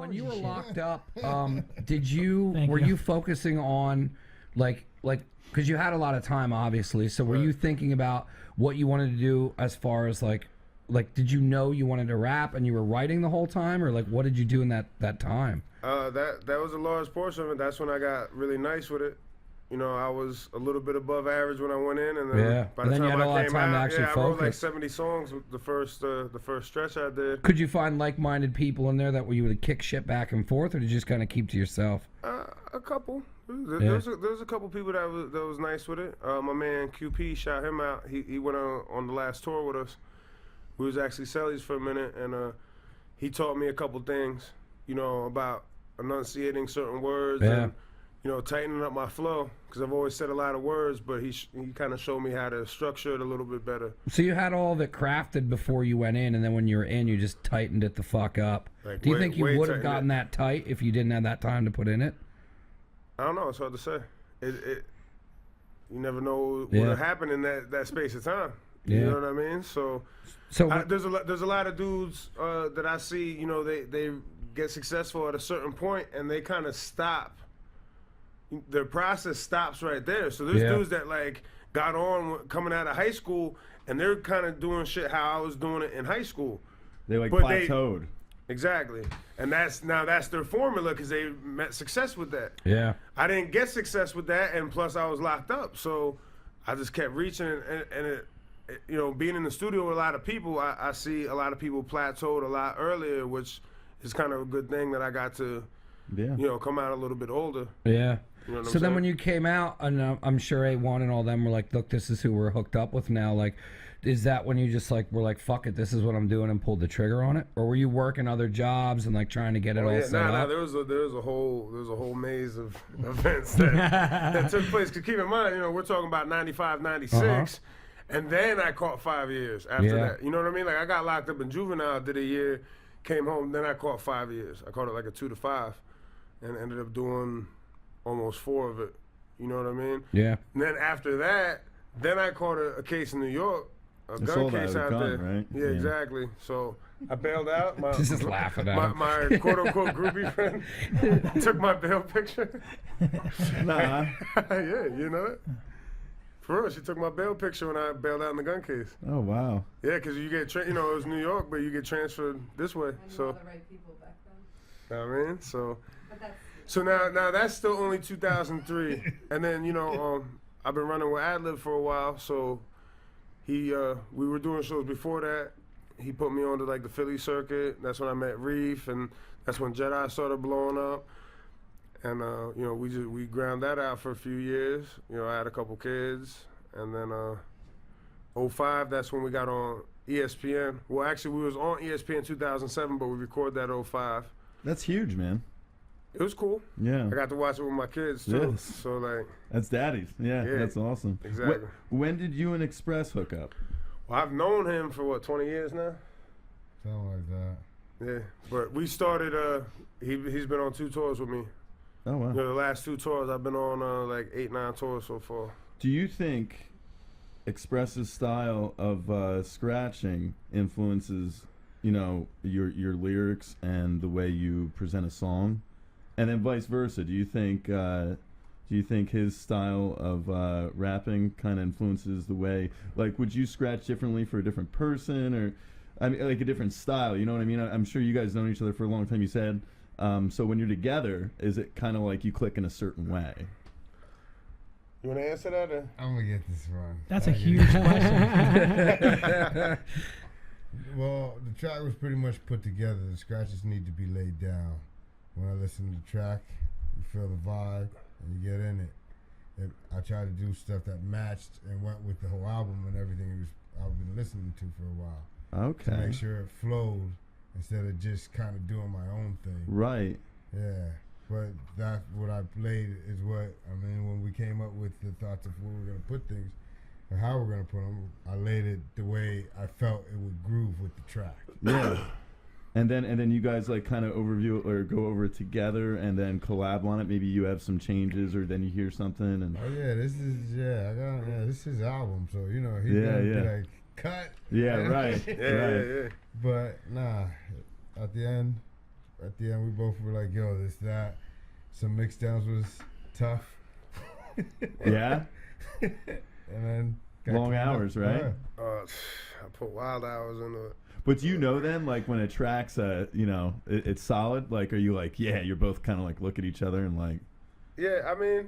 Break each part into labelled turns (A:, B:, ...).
A: when you were locked up, were you focusing on like because you had a lot of time, obviously, so were you thinking about what you wanted to do as far as like did you know you wanted to rap and you were writing the whole time, or like what did you do in that time?
B: That was a large portion of it. That's when I got really nice with it. You know, I was a little bit above average when I went in, and then by the time I came out, I wrote like 70 songs with the first stretch I did.
A: Could you find like-minded people in there that you would kick shit back and forth, or did you just kind of keep to yourself?
B: A couple. There was a couple people that was nice with it. My man QP, shout him out. He went on the last tour with us. We was actually cellies for a minute, and he taught me a couple things, you know, about enunciating certain words and, you know, tightening up my flow, because I've always said a lot of words, but he kind of showed me how to structure it a little bit better.
A: So you had all of it crafted before you went in, and then when you were in, you just tightened it the fuck up.
B: Like,
A: do you think you would have gotten that tight if you didn't have that time to put in it?
B: I don't know. It's hard to say. You never know what will happen in that space of time. You know what I mean? So there's a lot of dudes that I see, you know, they get successful at a certain point and they kind of stop. Their process stops right there. So there's dudes that like got on coming out of high school and they're kind of doing shit how I was doing it in high school.
C: They like plateaued.
B: Exactly. And that's their formula, because they met success with that.
A: Yeah.
B: I didn't get success with that, and plus I was locked up. So I just kept reaching, and it, you know, being in the studio with a lot of people, I see a lot of people plateaued a lot earlier, which is kind of a good thing that I got to, you know, come out a little bit older.
A: Yeah.
B: You know what
A: so
B: I'm
A: then
B: saying?
A: when you came out, and I'm sure A1 and all them were like, look, this is who we're hooked up with now. Like, is that when you just like were like, fuck it, this is what I'm doing, and pulled the trigger on it? Or were you working other jobs and like trying to get it all set up?
B: There was a whole maze of events that took place. Cause keep in mind, you know, we're talking about 95, 96, and then I caught 5 years after that. You know what I mean? Like I got locked up in juvenile, did a year, came home, then I caught 5 years. I caught it like a 2 to 5, and ended up doing almost 4 of it. You know what I mean?
A: Yeah.
B: And then after that, then I caught a case in New York. A gun case out there.
C: Right?
B: Yeah, exactly. So I bailed out.
A: This is laughing at him.
B: My quote-unquote groupie friend took my bail picture.
C: Nah.
B: Yeah, you know it? For real, she took my bail picture when I bailed out in the gun case.
C: Oh, wow.
B: Yeah, because you get, you know, it was New York, but you get transferred this way. So,
D: the right people back then.
B: I mean, so now that's still only 2003. And then, you know, I've been running with Adlib for a while, so we were doing shows before that. He put me on to like the Philly circuit. That's when I met Reef, and that's when Jedi started blowing up. And you know, we ground that out for a few years. You know, I had a couple kids, and then 05, that's when we got on ESPN. Well, actually, we was on ESPN 2007, but we recorded that 05.
C: That's huge, man.
B: It was cool.
C: Yeah.
B: I got to watch it with my kids too.
C: Yes.
B: So like.
C: That's daddy's. Yeah, that's awesome.
B: Exactly.
C: When did you and Express hook up?
B: Well, I've known him for what, 20 years now?
E: Something like that.
B: Yeah, but we started. He's been on 2 tours with me.
C: Oh wow.
B: You know, the last 2 tours I've been on like 8, 9 tours so far.
C: Do you think Express's style of scratching influences, you know, your lyrics and the way you present a song? And then vice versa. Do you think his style of rapping kind of influences the way? Like, would you scratch differently for a different person, or I mean, like a different style? You know what I mean? I'm sure you guys known each other for a long time. You said so. When you're together, is it kind of like you click in a certain way?
B: You want to answer that? Or?
E: I'm gonna get this wrong.
F: That's a huge question.
E: Well, the track was pretty much put together. The scratches need to be laid down. When I listen to the track, you feel the vibe, and you get in it. I tried to do stuff that matched and went with the whole album and everything I've been listening to for a while.
C: Okay.
E: To make sure it flowed instead of just kind of doing my own thing.
C: Right.
E: Yeah. But that's what I played is what, I mean, when we came up with the thoughts of where we're going to put things and how we're going to put them, I laid it the way I felt it would groove with the track.
C: Yeah. And then you guys like kind of overview it or go over it together and then collab on it. Maybe you have some changes or then you hear something and.
E: Oh yeah, this is his album, so you know he's gonna be like cut.
C: Yeah, right.
B: Yeah.
E: But nah, at the end, at the end we both were like, yo, that. Some mix downs was tough.
C: Yeah.
E: And then
C: long hours, right?
B: I put wild hours into it.
C: But do you know then, like when a track's, it's solid? Like, are you like, yeah, you're both kind of like look at each other and like.
B: Yeah, I mean,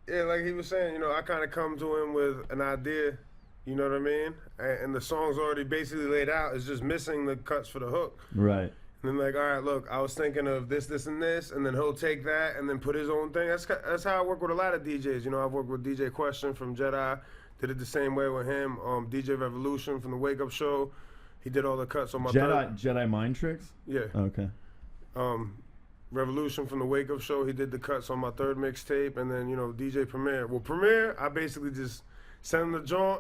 B: yeah, like he was saying, I kind of come to him with an idea, you know what I mean? And the song's already basically laid out. It's just missing the cuts for the hook.
C: Right.
B: And then like, all right, look, I was thinking of this, and this, and then he'll take that and then put his own thing. That's how I work with a lot of DJs. I've worked with DJ Question from Jedi, did it the same way with him. DJ Revolution from the Wake Up Show, he did all the cuts on my
C: Jedi Mind Tricks?
B: Yeah.
C: Okay.
B: Revolution from the Wake Up Show, he did the cuts on my third mixtape, and then DJ Premier. Well, Premier, I basically just sent him the joint,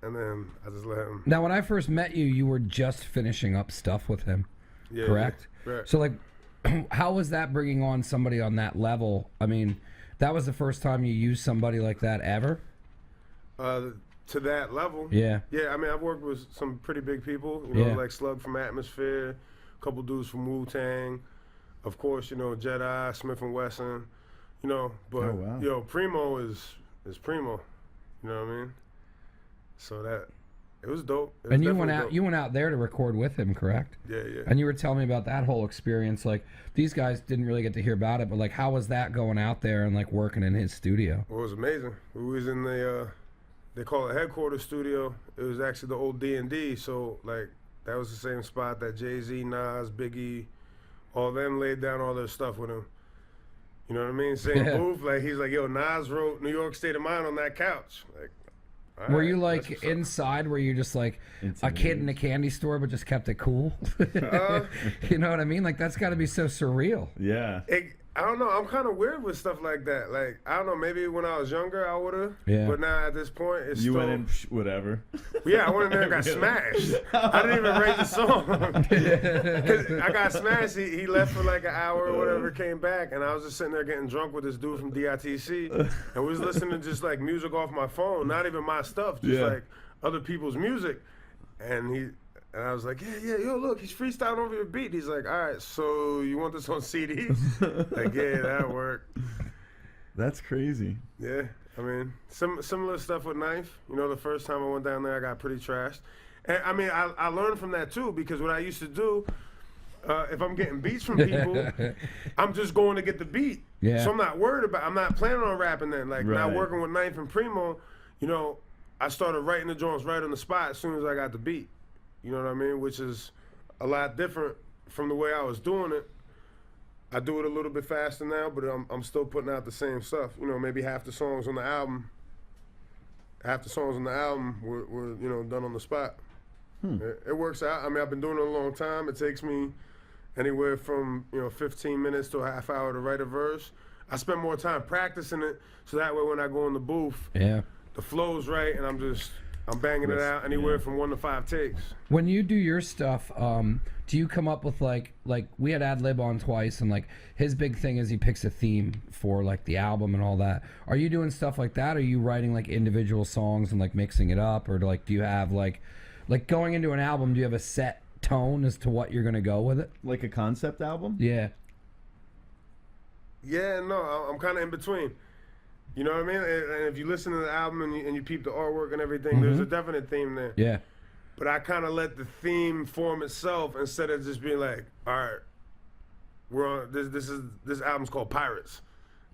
B: and then I just let him.
A: Now, when I first met you, you were just finishing up stuff with him. Yeah, correct?
B: Yeah, right.
A: So, like, how was that bringing on somebody on that level? I mean, that was the first time you used somebody like that ever?
B: To that level?
A: Yeah.
B: Yeah, I mean, I've worked with some pretty big people, like Slug from Atmosphere, a couple dudes from Wu-Tang, of course, Jedi, Smith & Wesson, but,
C: oh, wow.
B: Primo is Primo, you know what I mean? So that... It was dope.
A: And you went out there to record with him, correct?
B: Yeah.
A: And you were telling me about that whole experience. Like, these guys didn't really get to hear about it, but like, how was that going out there and like working in his studio?
B: Well, it was amazing. We was in the, they call it headquarters studio. It was actually the old D&D. So like, that was the same spot that Jay-Z, Nas, Biggie, all them laid down all their stuff with him. You know what I mean? Same booth. Like, he's like, yo, Nas wrote New York State of Mind on that couch. Like.
A: Were you like inside where you're just like a kid in a candy store but just kept it cool? You know what I mean? Like, that's got to be so surreal.
C: Yeah.
B: I don't know. I'm kind of weird with stuff like that. Like, I don't know. Maybe when I was younger, I would have.
A: Yeah.
B: But now at this point, it's
C: you
B: still...
C: went in, whatever.
B: Yeah, I went in there and got smashed. I didn't even write the song. 'Cause I got smashed. He left for like an hour or whatever, came back, and I was just sitting there getting drunk with this dude from DITC, and we was listening to just like music off my phone, not even my stuff, just like other people's music. And I was like, yeah, yo, look, he's freestyling over your beat. He's like, all right, so you want this on CD? Like, yeah, that worked.
C: That's crazy.
B: Yeah, I mean, similar stuff with Knife. The first time I went down there, I got pretty trashed. And I mean, I learned from that too, because what I used to do, if I'm getting beats from people, I'm just going to get the beat.
A: Yeah.
B: So I'm not worried I'm not planning on rapping then. Like, now working with Knife and Primo, I started writing the joints right on the spot as soon as I got the beat. You know what I mean? Which is a lot different from the way I was doing it. I do it a little bit faster now, but I'm still putting out the same stuff. Maybe half the songs on the album were done on the spot. It works out. I mean, I've been doing it a long time. It takes me anywhere from 15 minutes to a half hour to write a verse. I spend more time practicing it, so that way when I go in the booth, the flow's right, and I'm banging it out anywhere from 1 to 5 takes.
A: When you do your stuff, do you come up with like we had Ad Lib on twice, and like his big thing is he picks a theme for like the album and all that. Are you doing stuff like that? Or are you writing like individual songs and like mixing it up, or like do you have like going into an album? Do you have a set tone as to what you're gonna go with it?
C: Like a concept album?
A: Yeah.
B: Yeah, no, I'm kind of in between. You know what I mean? And if you listen to the album and you peep the artwork and everything, there's a definite theme there.
A: Yeah.
B: But I kind of let the theme form itself instead of just being like, all right, we're on this album's called Pirates,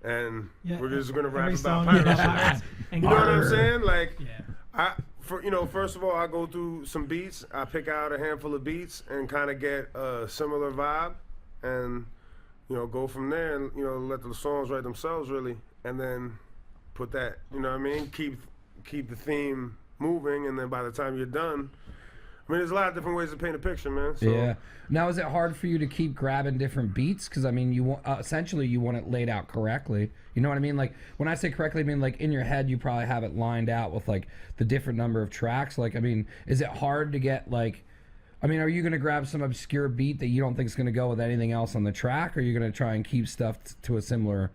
B: and we're just gonna rap about pirates. You know what I'm saying? Like, first of all, I go through some beats. I pick out a handful of beats and kind of get a similar vibe, and go from there, and let the songs write themselves really, and then put that, you know what I mean? Keep the theme moving, and then by the time you're done, I mean, there's a lot of different ways to paint a picture, man. So.
A: Yeah. Now, is it hard for you to keep grabbing different beats? Because I mean, you want essentially you want it laid out correctly. You know what I mean? Like when I say correctly, I mean like in your head, you probably have it lined out with like the different number of tracks. Like, I mean, is it hard to get like? I mean, are you gonna grab some obscure beat that you don't think is gonna go with anything else on the track, or are you gonna try and keep stuff to a similar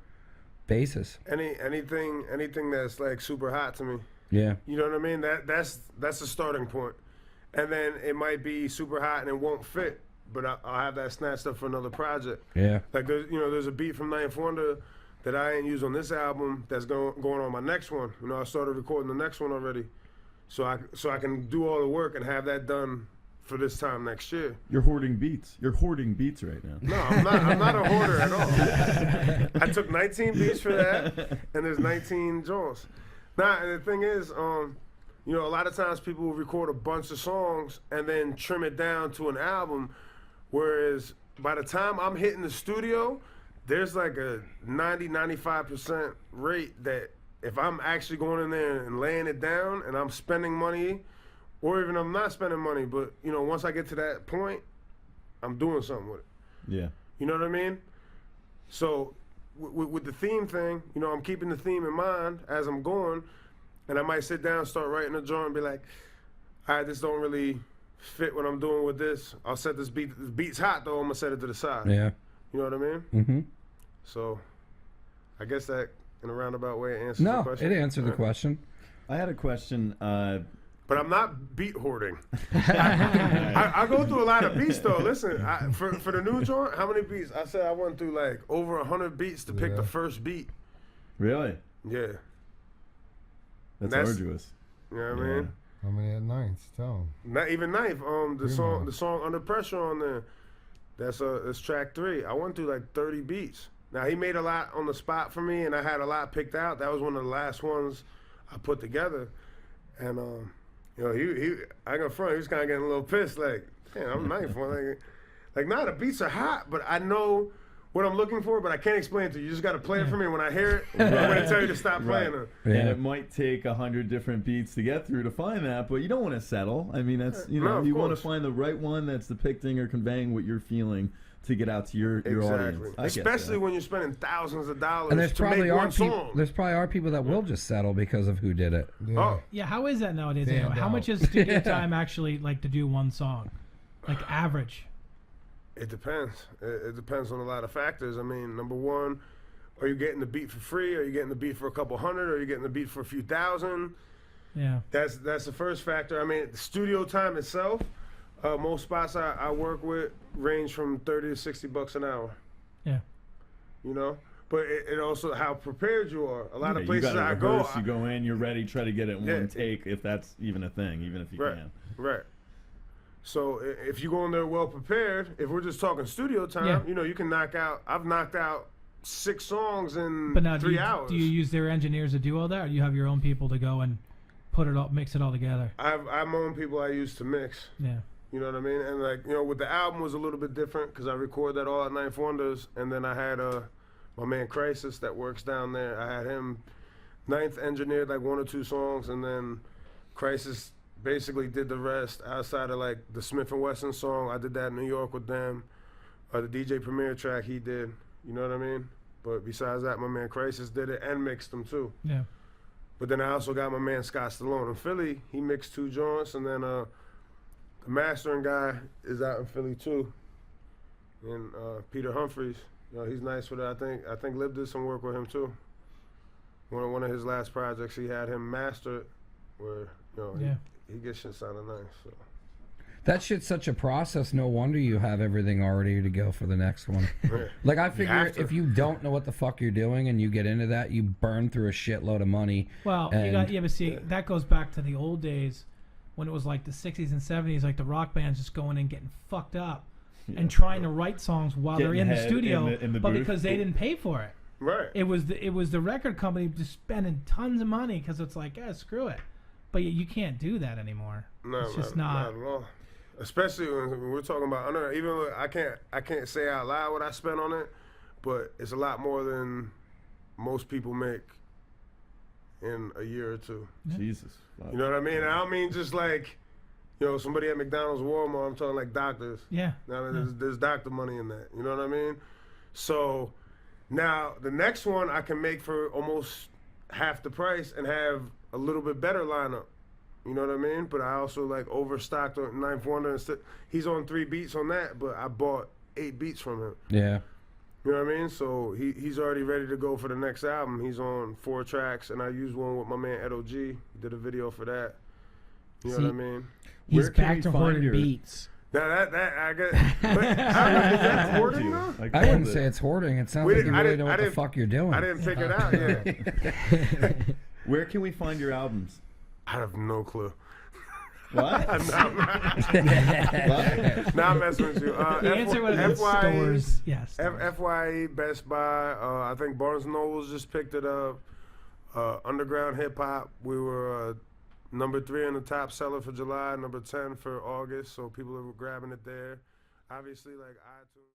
A: basis?
B: Anything that's like super hot to me.
A: Yeah.
B: You know what I mean? That's the starting point. And then it might be super hot and it won't fit, but I'll have that snatched up for another project.
A: Yeah.
B: Like there's a beat from Ninth Wonder that I ain't used on this album that's going on my next one. You know, I started recording the next one already, so I can do all the work and have that done for this time next year.
C: You're hoarding beats. You're hoarding beats right now.
B: No, I'm not a hoarder at all. I took 19 beats for that, and there's 19 joints. Now, and the thing is, you know, a lot of times people will record a bunch of songs and then trim it down to an album, whereas by the time I'm hitting the studio, there's like a 90-95% rate that if I'm actually going in there and laying it down and I'm spending money, or even if I'm not spending money, but, you know, once I get to that point, I'm doing something with it.
C: Yeah.
B: You know what I mean? So with the theme thing, you know, I'm keeping the theme in mind as I'm going, and I might sit down, start writing a drawing, and be like, all right, this don't really fit what I'm doing with this. I'll set this beat. The beat's hot, though. I'm going to set it to the side.
A: Yeah.
B: You know what I mean?
A: Mm-hmm.
B: So I guess that, in a roundabout way, answers the question.
A: No, it answered the question.
C: I had a question.
B: But I'm not beat hoarding. I go through a lot of beats, though. Listen, for the new joint, how many beats? I said I went through like over 100 beats to pick the first beat.
C: Really?
B: Yeah.
C: That's arduous.
B: You know what I mean?
E: How many at ninth? Tell them.
B: Not even ninth. The song Under Pressure on there. That's track 3. I went through like 30 beats. Now he made a lot on the spot for me, and I had a lot picked out. That was one of the last ones I put together, and you know, he I got front. He was kind of getting a little pissed, like, damn, I'm ninth one. Like, nah, the beats are hot, but I know what I'm looking for, but I can't explain it to you. You just got to play it for me. When I hear it, I'm going to tell you to stop playing it.
C: Yeah. And it might take 100 different beats to get through to find that, but you don't want to settle. I mean, that's, you know, you want to find the right one that's depicting or conveying what you're feeling to get out to your audience.
B: Especially when you're spending thousands of dollars
A: and there's
B: to make one song.
A: There's probably people that will just settle because of who did it.
F: Yeah, how is that nowadays? Anyway? How much is studio time actually like to do one song? Like average?
B: It depends. It depends on a lot of factors. I mean, number one, are you getting the beat for free? Are you getting the beat for a couple hundred? Are you getting the beat for a few thousand?
F: Yeah.
B: That's the first factor. I mean, the studio time itself, most spots I work with range from $30 to $60 an hour.
F: Yeah.
B: You know? But it also how prepared you are. A lot of places
C: I
B: go,
C: you go in, you're ready, try to get it in one take, if that's even a thing, even if you can.
B: Right. So if you go in there well prepared, if we're just talking studio time, you know, you can knock out. I've knocked out 6 songs in 3 hours.
F: Do you use their engineers to do all that, or do you have your own people to go and mix it all together?
B: I have my own people I use to mix.
F: Yeah.
B: You know what I mean? And like, you know, with the album was a little bit different because I recorded that all at Ninth Wonders, and then I had my man Crisis that works down there. I had him Ninth engineered like 1 or 2 songs, and then Crisis basically did the rest outside of like the Smith & Wesson song. I did that in New York with them. The DJ Premier track he did. You know what I mean? But besides that, my man Crisis did it and mixed them too.
F: Yeah.
B: But then I also got my man Scott Stallone in Philly. He mixed 2 joints, and then the mastering guy is out in Philly too. And Peter Humphreys, you know, he's nice with it. I think Lib did some work with him too. One of his last projects, he had him master it, where you know he gets shit sounding nice. So.
A: That shit's such a process. No wonder you have everything already to go for the next one. Like I figure, if you don't know what the fuck you're doing and you get into that, you burn through a shitload of money.
F: Well, but see, that goes back to the old days when it was like the 60s and 70s, like the rock bands just going and getting fucked up and trying to write songs while they're in the studio,
C: in the
F: but
C: booth.
F: Because they didn't pay for it.
B: Right.
F: It was the record company just spending tons of money because it's like, screw it. But you can't do that anymore.
B: No,
F: it's just
B: not at all. Especially when we're talking about even though I can't say out loud what I spent on it, but it's a lot more than most people make in a year or 2.
C: Jesus. Wow.
B: You know what I mean? I don't mean just like, you know, somebody at McDonald's, Walmart. I'm talking like doctors.
F: Yeah.
B: Now there's doctor money in that. You know what I mean? So now the next one I can make for almost half the price and have a little bit better lineup. You know what I mean? But I also like overstocked on Ninth Wonder. He's on 3 beats on that, but I bought 8 beats from him.
A: Yeah.
B: You know what I mean? So he's already ready to go for the next album. He's on 4 tracks, and I used one with my man Ed O.G. Did a video for that. You know what I mean?
G: He's back to hoarding beats.
B: Now that I get, but is that hoarding though?
A: I wouldn't say it's hoarding. It sounds like you really know what the fuck you're doing.
B: I didn't pick it out yet.
C: Where can we find your albums?
B: I have no clue.
C: What?
B: Now I'm messing with you.
F: The answer would have been stores. Yes.
B: FYE, Best Buy. I think Barnes & Noble's just picked it up. Underground Hip Hop. We were number 3 in the top seller for July, number 10 for August. So people are grabbing it there. Obviously, like iTunes.